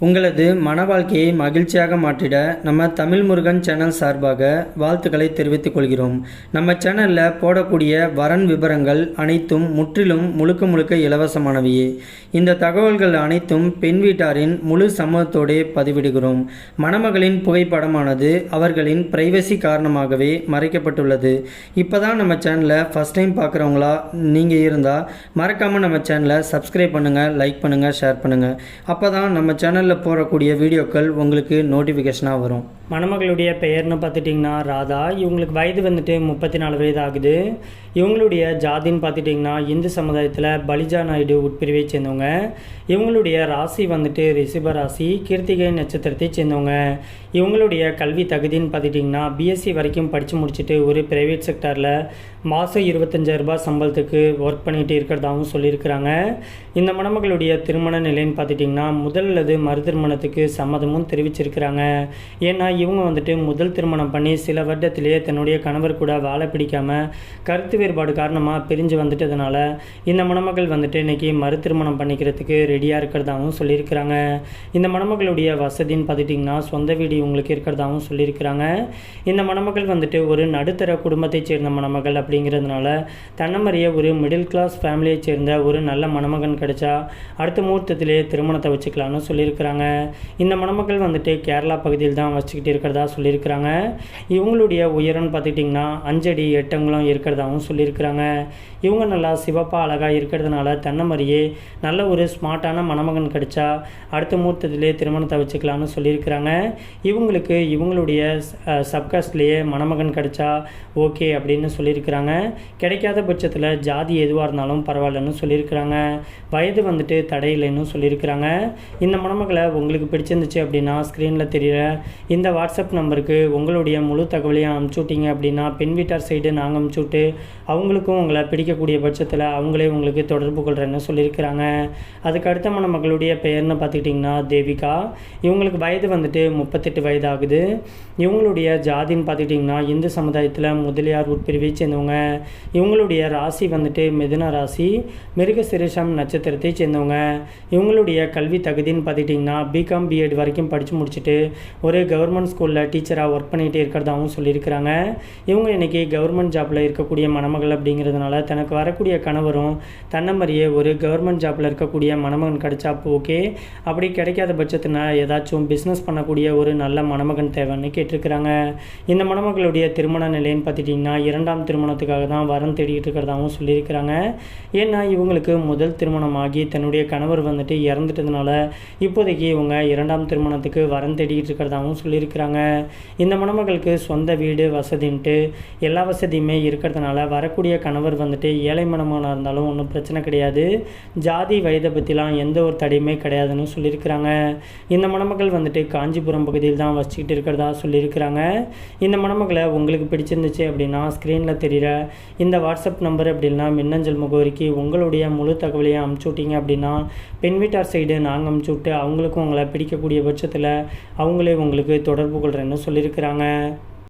உங்களது மன வாழ்க்கையை மகிழ்ச்சியாக மாற்றிட நம்ம தமிழ் முருகன் சேனல் சார்பாக வாழ்த்துக்களை தெரிவித்துக் கொள்கிறோம். நம்ம சேனலில் போடக்கூடிய வரன் விவரங்கள் அனைத்தும் முற்றிலும் முழுக்க இலவசமானவையே. இந்த தகவல்கள் அனைத்தும் பெண் வீட்டாரின் முழு சம்மதத்தோடு பதிவிடுகிறோம். மணமகளின் புகைப்படமானது அவர்களின் பிரைவசி காரணமாகவே மறைக்கப்பட்டுள்ளது. இப்போ தான் நம்ம சேனலை ஃபஸ்ட் டைம் பார்க்குறவங்களா நீங்கள் இருந்தால் மறக்காமல் நம்ம சேனலை சப்ஸ்கிரைப் பண்ணுங்கள், லைக் பண்ணுங்கள், ஷேர் பண்ணுங்கள். அப்போ தான் நம்ம சேனல் போடக்கூடிய வீடியோக்கள் உங்களுக்கு நோட்டிஃபிகேஷனாக வரும். மணமகளுடைய பெயர்னு பார்த்துட்டிங்கன்னா ராதா. இவங்களுக்கு வயது வந்துட்டு 34 வயது ஆகுது. இவங்களுடைய ஜாதின்னு பார்த்துட்டிங்கன்னா இந்து சமுதாயத்தில் பலிஜா நாயுடு உட்பிரிவை சேர்ந்தவங்க. இவங்களுடைய ராசி வந்துட்டு ரிஷப ராசி, கிருத்திகை நட்சத்திரத்தை சேர்ந்தவங்க. இவங்களுடைய கல்வி தகுதின்னு பார்த்துட்டிங்கன்னா பிஎஸ்சி வரைக்கும் படித்து முடிச்சுட்டு ஒரு ப்ரைவேட் செக்டரில் மாதம் 25,000 ரூபாய் சம்பளத்துக்கு ஒர்க் பண்ணிகிட்டு இருக்கிறதாகவும் சொல்லியிருக்கிறாங்க. இந்த மணமகளுடைய திருமண நிலைன்னு பார்த்துட்டிங்கன்னா முதல் அல்லது மறு திருமணத்துக்கு சம்மதமும் தெரிவிச்சிருக்கிறாங்க. ஏன்னா இவங்க வந்துட்டு முதல் திருமணம் பண்ணி சில வருடத்திலேயே தன்னுடைய கணவர் கூட வாழ பிடிக்காமல் கருத்து வேறுபாடு காரணமாக பிரிஞ்சு வந்துட்டதுனால இந்த மணமகள் வந்துட்டு இன்றைக்கி மறு திருமணம் பண்ணிக்கிறதுக்கு ரெடியாக இருக்கிறதாகவும் சொல்லியிருக்கிறாங்க. இந்த மணமகளுடைய வசதின்னு பார்த்துட்டிங்கன்னா சொந்த வீடு இவங்களுக்கு இருக்கிறதாகவும் சொல்லியிருக்கிறாங்க. இந்த மணமகள் வந்துட்டு ஒரு நடுத்தர குடும்பத்தைச் சேர்ந்த மணமகள் அப்படிங்கிறதுனால தன்னமறிய ஒரு மிடில் கிளாஸ் ஃபேமிலியை சேர்ந்த ஒரு நல்ல மணமகன் கிடைச்சா அடுத்த முகூர்த்தத்திலே திருமணத்தை வச்சுக்கலான்னு சொல்லியிருக்கிறாங்க. இந்த மணமகள் வந்துட்டு கேரளா பகுதியில் தான் வச்சுக்கிட்டு இருக்கிறதா சொல்லியிருக்கிறாங்க. இவங்களுடைய உயரம்னு பார்த்துட்டிங்கன்னா 5 அடி 8 அங்குலம் இருக்கிறதாகவும் சொல்லியிருக்கிறாங்க. இவங்க நல்லா சிவப்பாக அழகாக இருக்கிறதுனால தன்னமறியே நல்ல ஒரு ஸ்மார்ட்டான மணமகன் கிடைச்சா அடுத்த முகூர்த்தத்திலே திருமணத்தை வச்சுக்கலான்னு சொல்லியிருக்கிறாங்க. இவங்களுக்கு இவங்களுடைய சப்காஸ்ட்லேயே மணமகன் கிடைச்சா ஓகே அப்படின்னு சொல்லியிருக்கிறாங்க. கிடைக்காத பட்சத்தில் ஜாதி எதுவாக இருந்தாலும் பரவாயில்லன்னு சொல்லியிருக்கிறாங்க. வயது வந்துட்டு தடையில்லைன்னு சொல்லியிருக்கிறாங்க. இந்த மணமகளை உங்களுக்கு பிடிச்சிருந்துச்சு அப்படின்னா ஸ்க்ரீனில் தெரிகிற இந்த வாட்ஸ்அப் நம்பருக்கு உங்களுடைய முழு தகவலையும் அனுப்பிச்சி விட்டீங்க அப்படின்னா பெண் வீட்டார் சைடு நாங்கள் அனுப்பிச்சி விட்டு அவங்களுக்கும் உங்களை பிடிக்கக்கூடிய பட்சத்தில் அவங்களே உங்களுக்கு தொடர்பு கொள்கிறேன்னு சொல்லியிருக்கிறாங்க. அதுக்கு அடுத்த மணமகளுடைய பெயர்னு பார்த்துக்கிட்டிங்கன்னா தேவிகா. இவங்களுக்கு வயது வந்துட்டு 38 வயது ஆகுது. இவங்களுடைய ஜாதின்னு பார்த்துக்கிட்டிங்கன்னா இந்து சமுதாயத்தில் முதலியார் உட்பிரிவை சேர்ந்தவங்க. இவங்களுடைய ராசி வந்துட்டு மிதுன ராசி, மிருகசிரிஷம் நட்சத்திரத்தை சேர்ந்தவங்க. இவங்களுடைய கல்வி தகுதின்னு பார்த்துக்கிட்டிங்கன்னா பிகாம் பிஎட் வரைக்கும் படித்து முடிச்சுட்டு ஒரு கவர்மெண்ட் ஸ்கூலில் டீச்சராக ஒர்க் பண்ணிகிட்டே இருக்கிறதாகவும் சொல்லியிருக்கிறாங்க. இவங்க இன்றைக்கி கவர்மெண்ட் ஜாப்பில் இருக்கக்கூடிய மணமகள் அப்படிங்கிறதுனால தனக்கு வரக்கூடிய கணவரும் தன்னமறியே ஒரு கவர்மெண்ட் ஜாப்பில் இருக்கக்கூடிய மணமகன் கிடைச்சா ஓகே, அப்படி கிடைக்காத பட்சத்தினா ஏதாச்சும் பிஸ்னஸ் பண்ணக்கூடிய ஒரு நல்ல மணமகன் தேவைன்னு கேட்டிருக்கிறாங்க. இந்த மணமகளுடைய திருமண நிலைன்னு பார்த்துட்டிங்கன்னா 2ஆம் திருமணத்துக்காக தான் வரன் தேடிட்டு இருக்கிறதாகவும் சொல்லியிருக்கிறாங்க. ஏன்னா இவங்களுக்கு முதல் திருமணம் ஆகி தன்னுடைய கணவர் வந்துட்டு இறந்துட்டதுனால இப்போதைக்கு இவங்க 2ஆம் திருமணத்துக்கு வரன் தேடிட்டு இருக்கிறதாகவும் சொல்லியிருக்கிறாங்க. இந்த மணமகளுக்கு சொந்த வீடு வசதின்ட்டு எல்லா வசதியுமே இருக்கிறதுனால வரக்கூடிய கணவர் வந்துட்டு ஏழை மணமகனாக இருந்தாலும் ஒன்றும் பிரச்சனை கிடையாது. ஜாதி வயதை பற்றிலாம் எந்த ஒரு தடையுமே கிடையாதுன்னு சொல்லியிருக்கிறாங்க. இந்த மணமகள் வந்துட்டு காஞ்சிபுரம் பகுதியில் தான் வச்சுக்கிட்டு இருக்கிறதா சொல்லியிருக்கிறாங்க. இந்த மணமகளை உங்களுக்கு பிடிச்சிருந்துச்சு அப்படின்னா ஸ்க்ரீனில் தெரிகிற இந்த வாட்ஸ்அப் நம்பர் அப்படின்னா மின்னஞ்சல் முகவரிக்கு உங்களுடைய முழு தகவலையும் அனுப்பிச்சி விட்டீங்க அப்படின்னா பெண் வீட்டார் சைடு நாங்கள் அனுப்பிச்சி விட்டு அவங்களுக்கும் உங்களை பிடிக்கக்கூடிய பட்சத்தில் அவங்களே உங்களுக்கு தொடர்பு கொள்கிறேன்னு சொல்லியிருக்கிறாங்க.